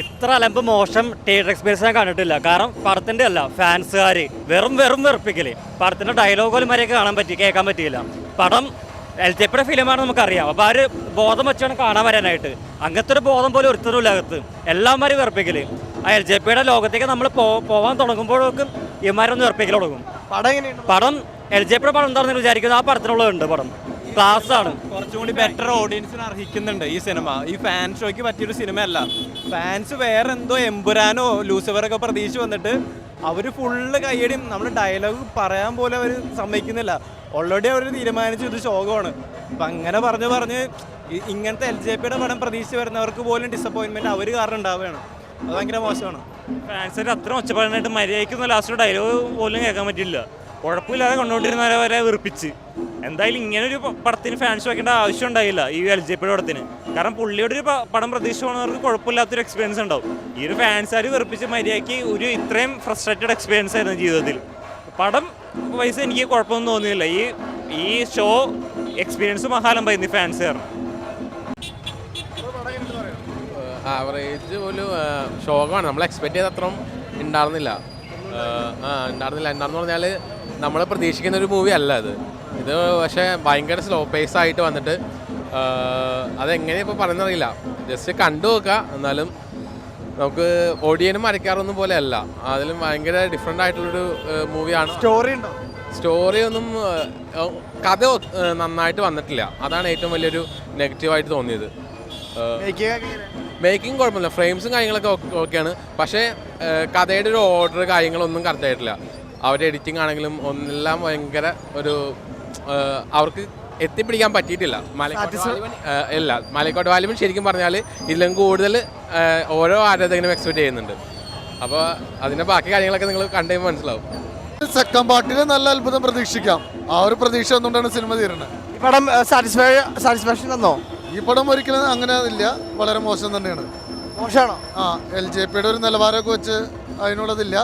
ഇത്ര അലമ്പ് മോശം theatre experience ഞാൻ കണ്ടിട്ടില്ല. കാരണം പടത്തിൻ്റെ അല്ല, ഫാൻസുകാർ വെറും വെറുപ്പിക്കല്. പടത്തിൻ്റെ ഡയലോഗുകളും വരെയൊക്കെ കാണാൻ കേൾക്കാൻ പറ്റിയില്ല. പടം LJP ഫിലിമാണ് നമുക്കറിയാം. അപ്പോൾ ആ ഒരു ബോധം വെച്ചാണ് കാണാൻ വരാനായിട്ട്. അങ്ങനത്തെ ഒരു ബോധം പോലും ഒരുത്തരും അകത്ത് എല്ലാവരും വെറുപ്പിക്കല്. ആ LJP ലോകത്തേക്ക് നമ്മൾ പോകാൻ തുടങ്ങുമ്പോഴേക്കും ഇവന്മാരൊന്ന് വെറുപ്പിക്കൽ തുടങ്ങും. പടം LJP പടം എന്താണെന്ന് വിചാരിക്കുന്നത് ആ പടത്തിനുള്ളതുണ്ട്. പടം ക്ലാസ് ആണ്. കുറച്ചും കൂടി ബെറ്റർ ഓഡിയൻസിന് അർഹിക്കുന്നുണ്ട് ഈ സിനിമ. ഈ ഫാൻ ഷോയ്ക്ക് പറ്റിയൊരു സിനിമയല്ല. ഫാൻസ് വേറെ എന്തോ എമ്പുരാനോ ലൂസിഫറൊക്കെ പ്രതീക്ഷിച്ച് വന്നിട്ട് അവർ ഫുള്ള് കയ്യടിയും. നമ്മൾ ഡയലോഗ് പറയാൻ പോലും അവർ സമ്മതിക്കുന്നില്ല. ഓൾറെഡി അവർ തീരുമാനിച്ചു ഇത് ശോകമാണ്. അപ്പം അങ്ങനെ പറഞ്ഞ് ഇങ്ങനത്തെ LJP പടം പ്രതീക്ഷിച്ച് വരുന്നവർക്ക് പോലും ഡിസപ്പോയിൻമെൻറ്റ് അവർ കാരണം ഉണ്ടാവുകയാണ്. അത് ഭയങ്കര മോശമാണ്. ഫാൻസിന് അത്ര ഒച്ചപ്പാടായിട്ട് മര്യാദയ്ക്കൊന്നും ലാസ്റ്റ് ഡയലോഗ് പോലും കേൾക്കാൻ പറ്റില്ല. കുഴപ്പമില്ലാതെ കൊണ്ടുകൊണ്ടിരുന്നവരെ വെറുപ്പിച്ച്. എന്തായാലും ഇങ്ങനൊരു പടത്തിന് ഫാൻസ് വയ്ക്കേണ്ട ആവശ്യം ഉണ്ടായില്ല ഈ LJP പടത്തിന്. കാരണം പുള്ളിയുടെ ഒരു പടം പ്രതീക്ഷ പോകുന്നവർക്ക് കുഴപ്പമില്ലാത്തൊരു എക്സ്പീരിയൻസ് ഉണ്ടാവും. ഈ ഒരു ഫാൻസുകാർ വെറുപ്പിച്ച് മര്യാദയ്ക്ക് ഒരു ഇത്രയും ഫ്രസ്ട്രേറ്റഡ് എക്സ്പീരിയൻസ് ആയിരുന്നു ജീവിതത്തിൽ. പടം വൈസ് എനിക്ക് കുഴപ്പമൊന്നും തോന്നിയില്ല. ഈ ഷോ എക്സ്പീരിയൻസ് മഹാലമ്പായിരുന്നു ഈ ഫാൻസുകാർ. ആവറേജ് പോലും ഷോക്കാണ്. നമ്മൾ എക്സ്പെക്ട് ചെയ്ത അത്രയും ഉണ്ടായിരുന്നില്ല. എന്താണെന്ന് പറഞ്ഞാൽ നമ്മൾ പ്രതീക്ഷിക്കുന്ന ഒരു മൂവി അല്ല ഇത്. പക്ഷേ ഭയങ്കര സ്ലോ പേസ് ആയിട്ട് വന്നിട്ട് അതെങ്ങനെയാണ് ഇപ്പോൾ പറയുന്നറിയില്ല. ജസ്റ്റ് കണ്ടു നോക്കുക. എന്നാലും നമുക്ക് ഓഡിയനും മരയ്ക്കാറൊന്നും പോലെ അല്ല. അതിലും ഭയങ്കര ഡിഫറെൻ്റ് ആയിട്ടുള്ളൊരു മൂവിയാണ്. സ്റ്റോറി ഒന്നും കഥ നന്നായിട്ട് വന്നിട്ടില്ല. അതാണ് ഏറ്റവും വലിയൊരു നെഗറ്റീവായിട്ട് തോന്നിയത്. മേക്കിംഗ് കുഴപ്പമില്ല, ഫ്രെയിംസും കാര്യങ്ങളൊക്കെ ഓക്കെയാണ്. പക്ഷേ കഥയുടെ ഒരു ഓർഡർ കാര്യങ്ങളൊന്നും കറക്റ്റായിട്ടില്ല. അവരുടെ എഡിറ്റിംഗ് ആണെങ്കിലും ഒന്നെല്ലാം ഭയങ്കര ഒരു അവർക്ക് എത്തിപ്പിടിക്കാൻ പറ്റിയിട്ടില്ല. മലക്കോട്ട് വാലിബൻ ശരിക്കും പറഞ്ഞാൽ ഇതിലും കൂടുതൽ ഓരോ ആരാധകനും എക്സ്പെക്ട് ചെയ്യുന്നുണ്ട്. അപ്പോൾ അതിൻ്റെ ബാക്കി കാര്യങ്ങളൊക്കെ നിങ്ങൾ കണ്ടു കഴിയുമ്പോൾ മനസ്സിലാവും. സെക്കൻഡ് പാർട്ടിൽ നല്ല അത്ഭുതം പ്രതീക്ഷിക്കാം. ആ ഒരു പ്രതീക്ഷ ഒന്നുകൊണ്ടാണ് സിനിമ തീരുന്നത്. ഈ പടം സാറ്റിസ്ഫാക്ഷൻ തന്നോ? ഈ പടം ഒരിക്കലും അങ്ങനെ ഇല്ല, വളരെ മോശം തന്നെയാണ്. മോശമാണോ? LJP ഒരു നിലവാരമൊക്കെ വെച്ച് അതിനുള്ളതില്ല.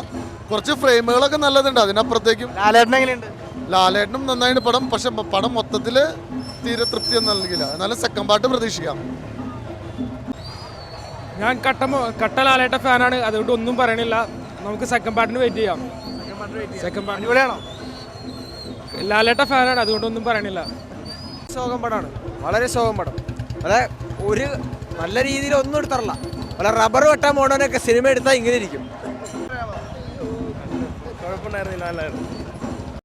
കുറച്ച് ഫ്രെയിമുകളൊക്കെ നല്ലതുണ്ട്. അതിനപ്പുറത്തേക്കും ലാലേട്ടൻ എങ്ങനെയുണ്ട്? ലാലേട്ടനും നന്നായിട്ട് പടം. പക്ഷെ പടം മൊത്തത്തിൽ തീരെ തൃപ്തിയൊന്നും നൽകില്ല. എന്നാലും സെക്കൻഡ് പാർട്ട് പ്രതീക്ഷിക്കാം. ഞാൻ കട്ട ലാലേട്ട ഫാനാണ്. അതുകൊണ്ട് ഒന്നും പറയണില്ല. നമുക്ക് സെക്കൻഡ് പാർട്ടിന് വെയിറ്റ് ചെയ്യാം. സെക്കൻഡ് പാർട്ട് അടിപൊളിയാണോ? ലാലേട്ട ഫാനാണ്, അതുകൊണ്ടൊന്നും പറയണില്ല. ശോകം പടമാണ്, വളരെ ശോകം പടം. അതെ, ഒരു നല്ല രീതിയിൽ ഒന്നും എടുത്തറില്ല. വളരെ റബ്ബർ വെട്ടാൻ പോണവനൊക്കെ സിനിമ എടുത്താൽ ഇങ്ങനെ ഇരിക്കും. കുഴപ്പമുണ്ടായിരുന്നില്ല, നല്ലായിരുന്നു.